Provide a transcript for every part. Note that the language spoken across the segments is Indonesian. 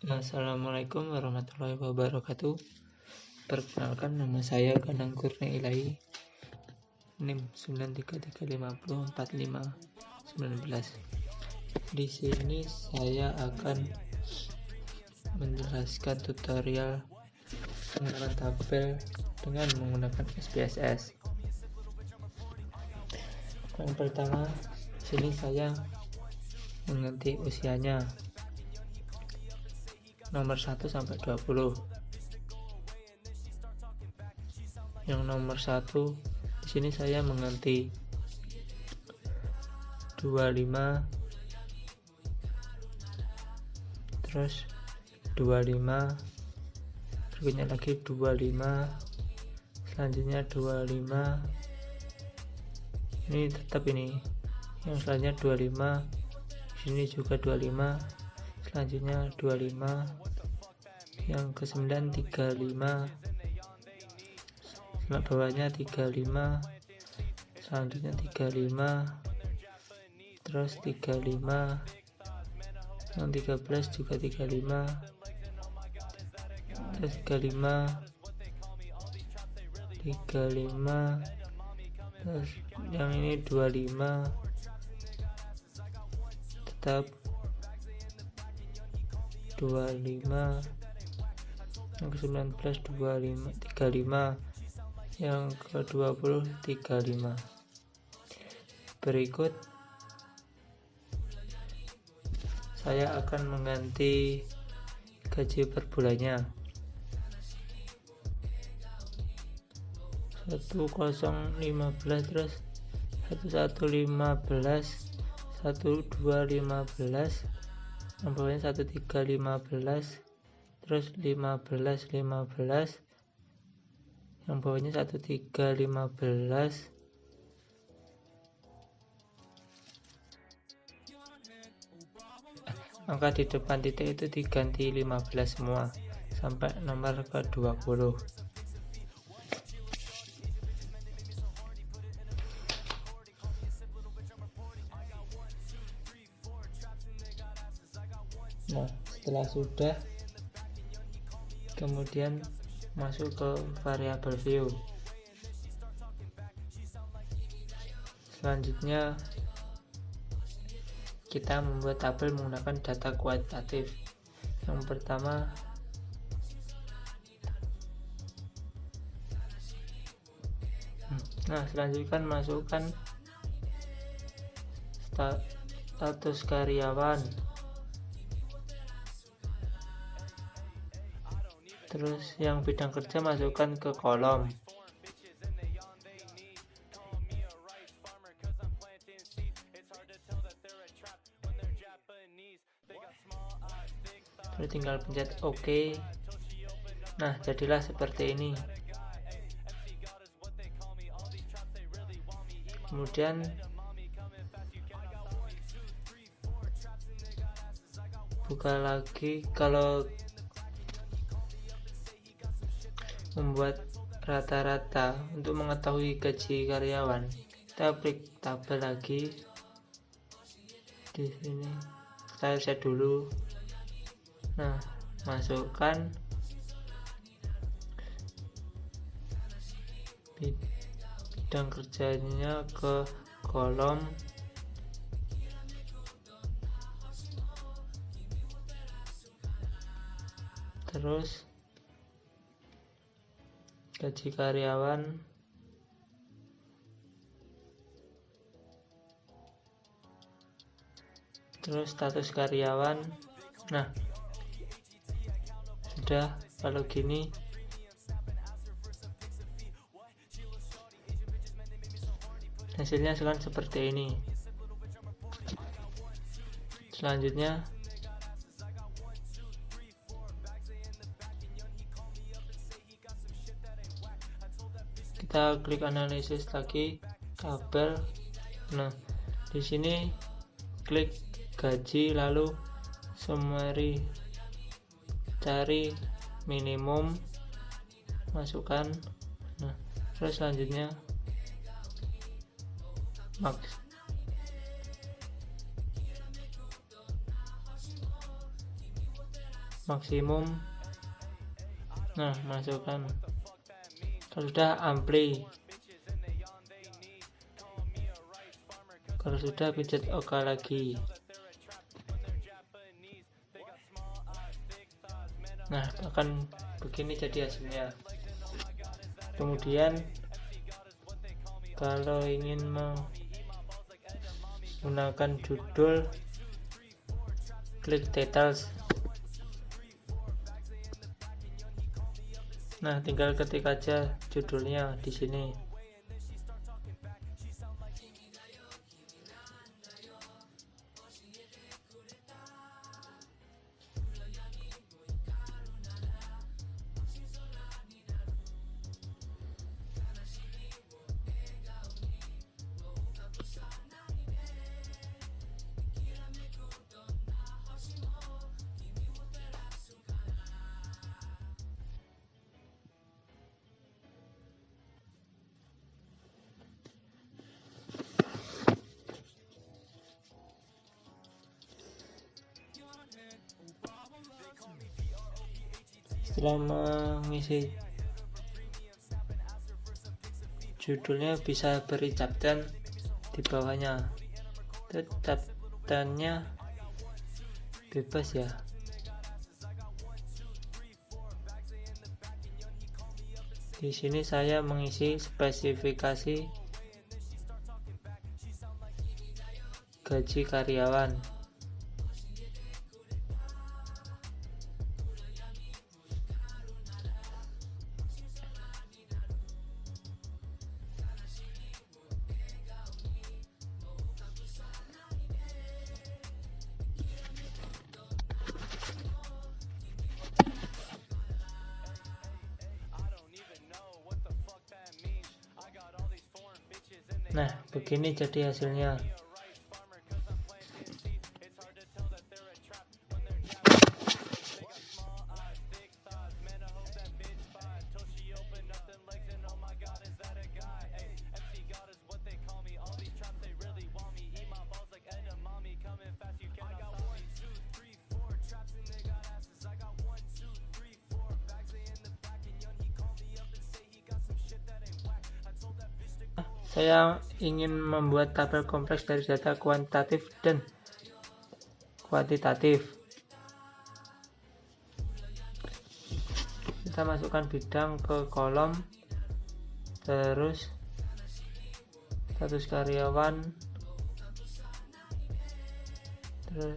Assalamualaikum warahmatullahi wabarakatuh. Perkenalkan, nama saya Ganang Kurnia Ilahi, NIM 933504519. Di sini saya akan menjelaskan tutorial menggunakan tabel dengan menggunakan SPSS. Yang pertama, di sini saya mengganti usianya nomor 1 sampai 20. Yang nomor 1 di sini saya mengganti 25, terus 25, berikutnya lagi 25, selanjutnya 25. Ini tetap ini. Yang selanjutnya 25, di sini juga 25, selanjutnya 25, yang ke-9 35, sebelah bawahnya 35, selanjutnya 35, terus 35, yang 13 juga 35, terus 35, terus yang ini 25, tetap 25, yang ke-19 35, yang ke-20 35. Berikut saya akan mengganti gaji per bulannya. 1015, terus 1115, 1215, yang bawahnya 1315, terus 1515, yang bawahnya 1315, angka di depan titik itu diganti 15 semua sampai nomor ke-20. Nah, setelah sudah, kemudian masuk ke variabel view. Selanjutnya kita membuat tabel menggunakan data kuantitatif. Yang pertama, selanjutnya masukkan status karyawan, terus yang bidang kerja masukkan ke kolom, terus tinggal pencet OK. Nah, jadilah seperti ini. Kemudian buka lagi. Kalau membuat rata-rata untuk mengetahui gaji karyawan, kita klik tabel lagi. Di sini kita reset dulu. Nah, masukkan bidang kerjanya ke kolom, terus gaji karyawan, terus status karyawan. Nah, sudah. Kalau gini hasilnya akan seperti ini. Selanjutnya kita klik analisis lagi, tabel. Nah, di sini klik gaji, lalu summary, cari minimum, masukkan. Nah, terus selanjutnya max. maksimum. Nah, masukkan. Kalau sudah ampli. Kalau sudah pijat OK lagi. Nah, akan begini jadi hasilnya. Kemudian kalau ingin menggunakan judul, klik details. Nah, tinggal ketik aja judulnya di sini. Setelah mengisi judulnya, bisa beri caption di bawahnya. Captionnya bebas ya. Di sini saya mengisi spesifikasi gaji karyawan. Nah, begini jadi hasilnya. Saya ingin membuat tabel kompleks dari data kuantitatif dan kuantitatif. Kita masukkan bidang ke kolom, terus status karyawan, terus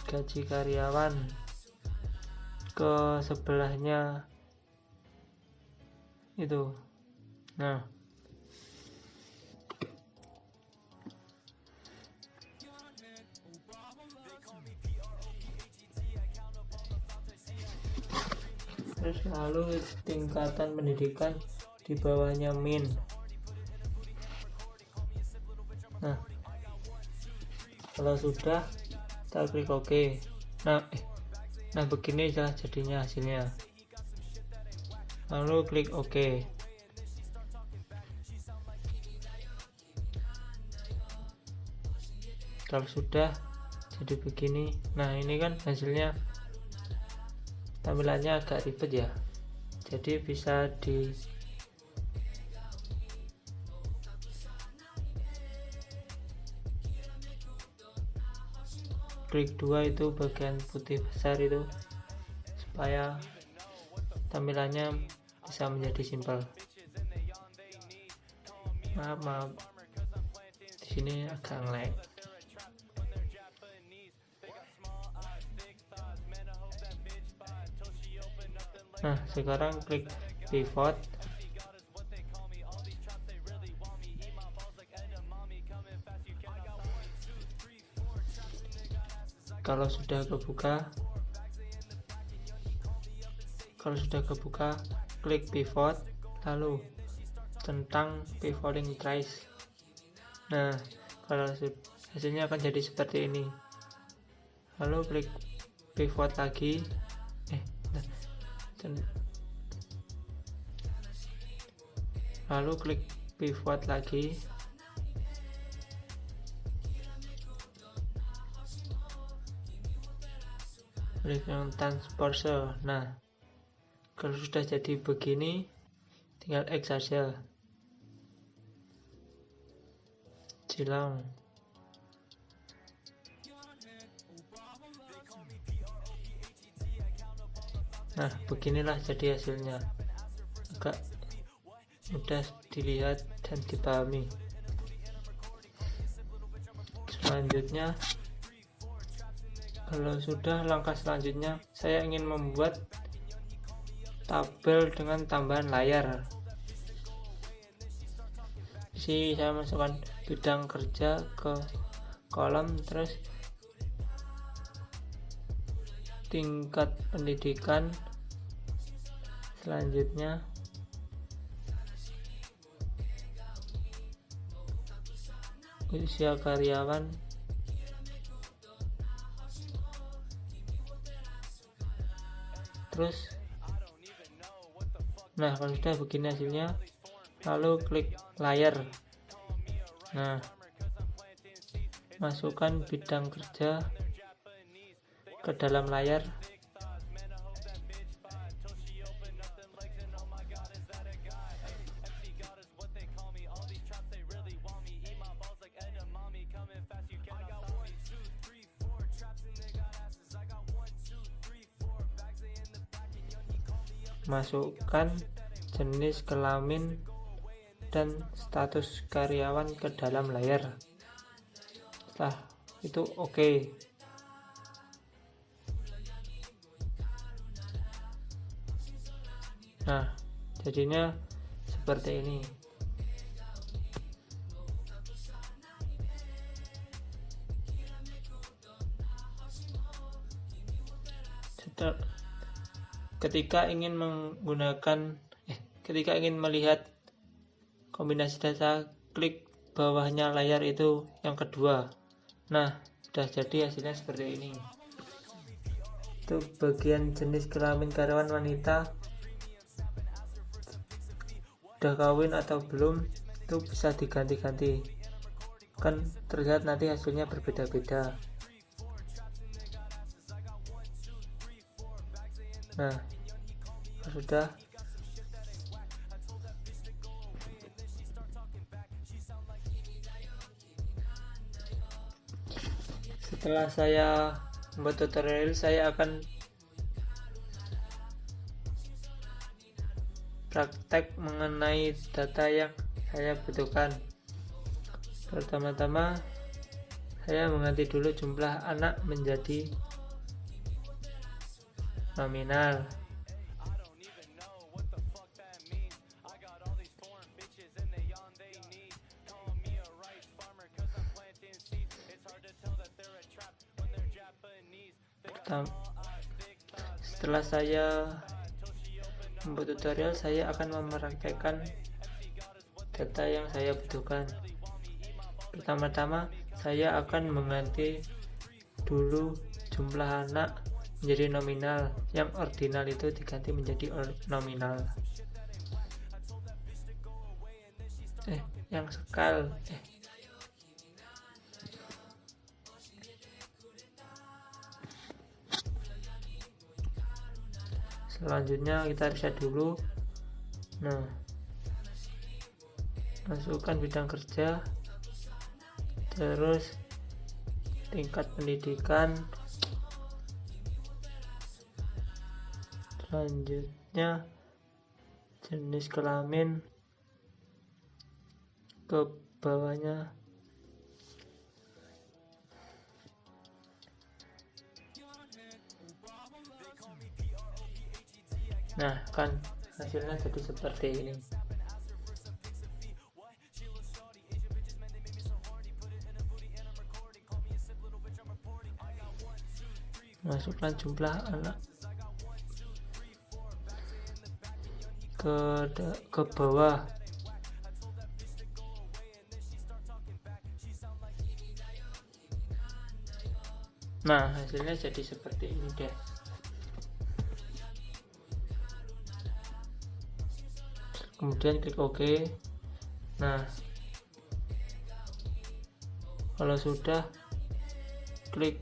gaji karyawan, ke sebelahnya itu. Nah, terus lalu tingkatan pendidikan di bawahnya min. Nah, kalau sudah kita klik OK. Nah begini jadinya hasilnya. Lalu klik OK. Kalau sudah jadi begini. Nah, ini kan hasilnya, tampilannya agak ribet ya, jadi bisa di klik 2 itu bagian putih besar itu, supaya tampilannya bisa menjadi simpel. Maaf di sini agak ngelag. Nah, sekarang klik pivot. Kalau sudah kebuka, klik pivot, lalu tentang pivoting trace. Nah, kalau hasilnya akan jadi seperti ini. Lalu klik pivot lagi. Lalu klik pivot lagi. klik yang transpose. Nah, kalau sudah jadi begini, tinggal X saja. Silang. Nah, beginilah jadi hasilnya. Agak mudah dilihat dan dipahami. Selanjutnya, kalau sudah, langkah selanjutnya saya ingin membuat tabel dengan tambahan layar. Di sini saya masukkan bidang kerja ke kolom, terus tingkat pendidikan, selanjutnya usia karyawan, terus nah kalau sudah begini hasilnya, lalu klik layar. Nah, masukkan bidang kerja ke dalam layar. Masukkan jenis kelamin dan status karyawan ke dalam layar. Setelah itu oke. Nah, jadinya seperti ini. Ketika ingin melihat kombinasi data, klik bawahnya layar itu yang kedua. Nah, sudah jadi hasilnya seperti ini. Itu bagian jenis kelamin karyawan wanita, udah kawin atau belum, itu bisa diganti-ganti, kan terlihat nanti hasilnya berbeda-beda. Nah, sudah. Setelah saya membuat tutorial, saya akan praktek mengenai data yang saya butuhkan. Pertama-tama saya mengganti dulu jumlah anak menjadi nominal. Setelah saya membuat tutorial, saya akan mempraktekkan data yang saya butuhkan. Pertama-tama saya akan mengganti dulu jumlah anak menjadi nominal, yang ordinal itu diganti menjadi nominal. Yang skala selanjutnya kita reset dulu. Nah, masukkan bidang kerja, terus tingkat pendidikan, selanjutnya jenis kelamin, ke bawahnya nah, kan hasilnya jadi seperti ini. Masukkan jumlah anak ke bawah. Nah, hasilnya jadi seperti ini deh. Kemudian klik OK. Nah, kalau sudah, klik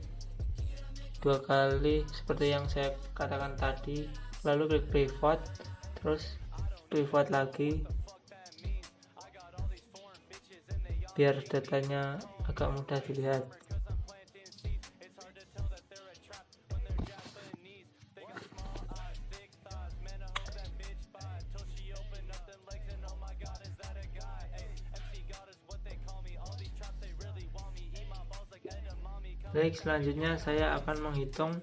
2 kali seperti yang saya katakan tadi, lalu klik pivot, terus pivot lagi biar datanya agak mudah dilihat. Baik, selanjutnya saya akan menghitung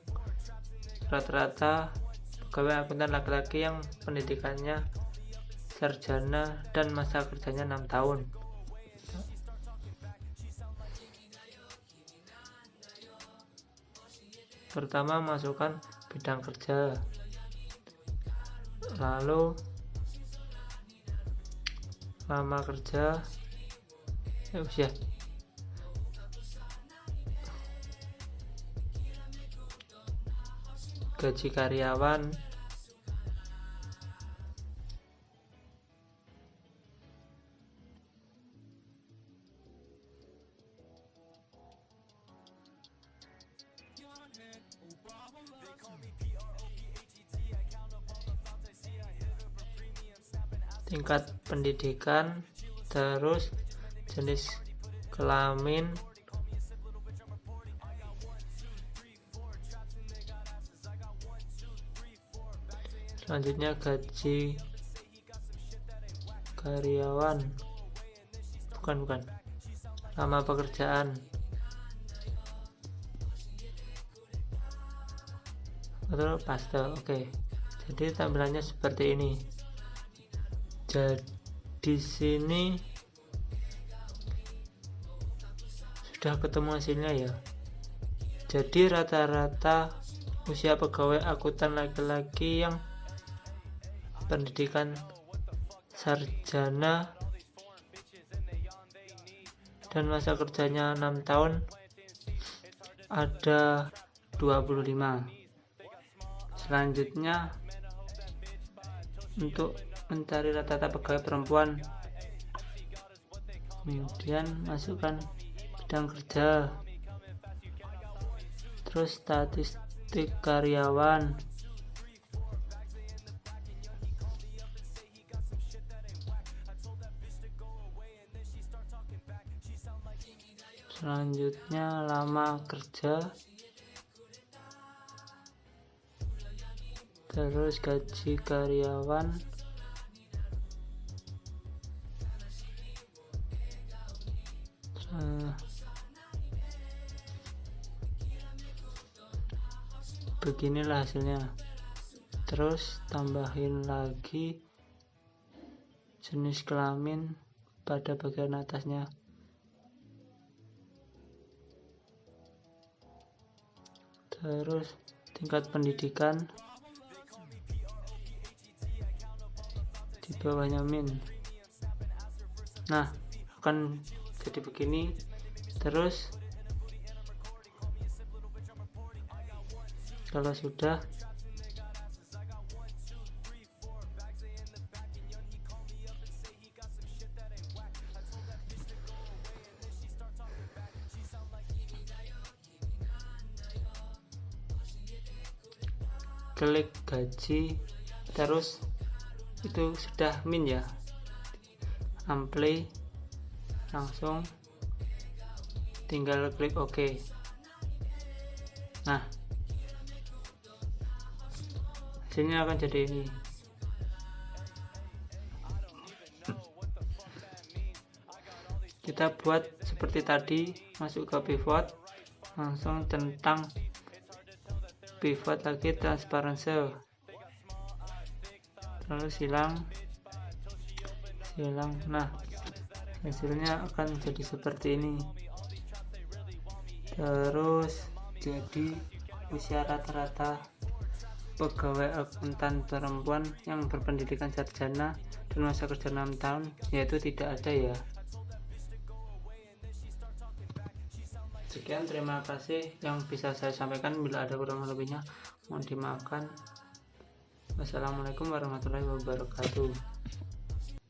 rata-rata pegawai akuntan laki-laki yang pendidikannya sarjana dan masa kerjanya 6 tahun. Pertama, masukkan bidang kerja, lalu lama kerja, usia, gaji karyawan, tingkat pendidikan, terus jenis kelamin, selanjutnya gaji karyawan, bukan, lama pekerjaan, atau paste. Oke, jadi tampilannya seperti ini. Jadi sini sudah ketemu hasilnya ya. Jadi rata-rata usia pegawai akuntan laki-laki yang pendidikan sarjana dan masa kerjanya 6 tahun ada 25. Selanjutnya, untuk mencari rata-rata pegawai perempuan, kemudian masukkan bidang kerja, terus statistik karyawan, selanjutnya lama kerja, terus gaji karyawan, beginilah hasilnya. Terus tambahin lagi jenis kelamin pada bagian atasnya, terus tingkat pendidikan di bawahnya min. Nah, akan jadi begini. Terus kalau sudah, klik gaji, terus itu sudah min ya, apply, langsung tinggal klik OK. Nah, hasilnya akan jadi ini. Kita buat seperti tadi, masuk ke pivot, langsung tentang pivot lagi, transparency, lalu silang. Nah, hasilnya akan jadi seperti ini. Terus jadi usia rata-rata pegawai akuntan perempuan yang berpendidikan sarjana dan masa kerja 6 tahun yaitu tidak ada ya. Sekian, terima kasih yang bisa saya sampaikan. Bila ada kurang lebihnya mohon dimaafkan. Wassalamualaikum warahmatullahi wabarakatuh.